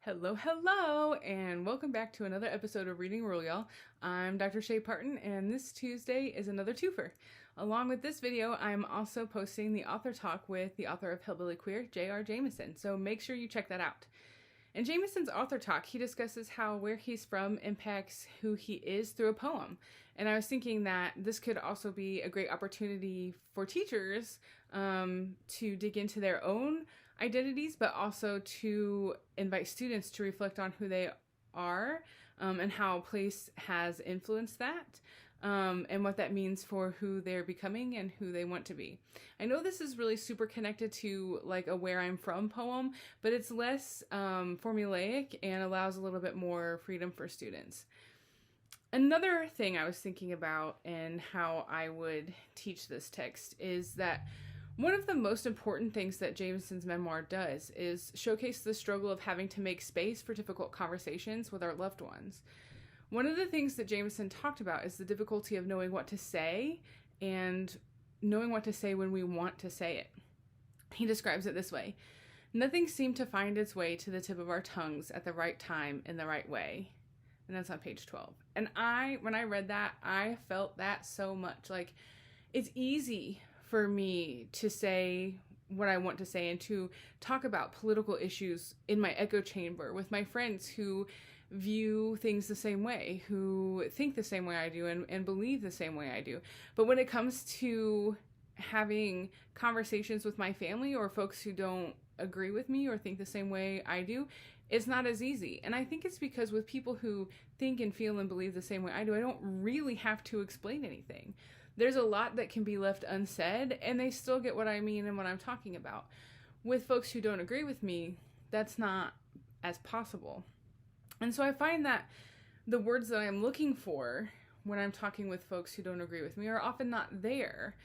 Hello, and welcome back to another episode of Reading Rule, y'all. I'm Dr. Shay Parton, and this Tuesday is another twofer. Along with this video, I'm also posting the author talk with the author of Hillbilly Queer, J.R. Jamison, so make sure you check that out. In Jamison's author talk, he discusses how where he's from impacts who he is through a poem. And I was thinking that this could also be a great opportunity for teachers to dig into their own identities, but also to invite students to reflect on who they are and how place has influenced that. And what that means for who they're becoming and who they want to be. I know this is really super connected to like a where I'm from poem, but it's less formulaic and allows a little bit more freedom for students. Another thing I was thinking about and how I would teach this text is that one of the most important things that Jamison's memoir does is showcase the struggle of having to make space for difficult conversations with our loved ones. One of the things that Jamison talked about is the difficulty of knowing what to say and knowing what to say when we want to say it. He describes it this way: nothing seemed to find its way to the tip of our tongues at the right time in the right way. And that's on page 12. And when I read that, I felt that so much. Like, it's easy for me to say what I want to say and to talk about political issues in my echo chamber with my friends who view things the same way, who think the same way I do and believe the same way I do. But when it comes to having conversations with my family or folks who don't agree with me or think the same way I do, it's not as easy. And I think it's because with people who think and feel and believe the same way I do, I don't really have to explain anything. There's a lot that can be left unsaid and they still get what I mean and what I'm talking about. With folks who don't agree with me, that's not as possible. And so I find that the words that I'm looking for when I'm talking with folks who don't agree with me are often not there.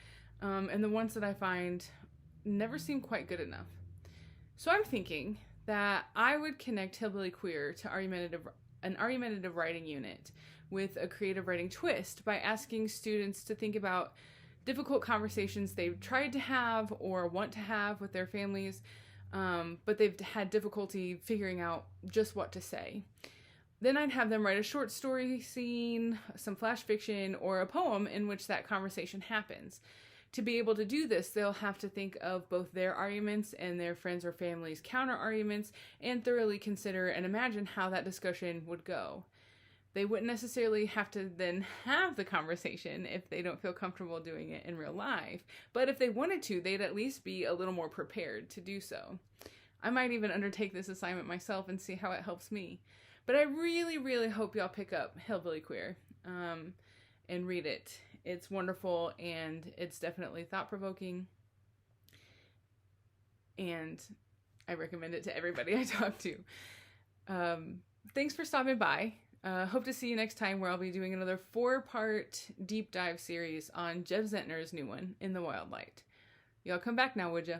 And the ones that I find never seem quite good enough. So I'm thinking that I would connect Hillbilly Queer to an argumentative writing unit with a creative writing twist by asking students to think about difficult conversations they've tried to have or want to have with their families, but they've had difficulty figuring out just what to say. Then I'd have them write a short story scene, some flash fiction, or a poem in which that conversation happens. To be able to do this, they'll have to think of both their arguments and their friends or family's counter arguments and thoroughly consider and imagine how that discussion would go. They wouldn't necessarily have to then have the conversation if they don't feel comfortable doing it in real life. But if they wanted to, they'd at least be a little more prepared to do so. I might even undertake this assignment myself and see how it helps me. But I really, really hope y'all pick up Hillbilly Queer and read it. It's wonderful and it's definitely thought-provoking. And I recommend it to everybody I talk to. Thanks for stopping by. Hope to see you next time, where I'll be doing another 4-part deep dive series on Jeff Zentner's new one, In the Wild Light. Y'all come back now, would ya?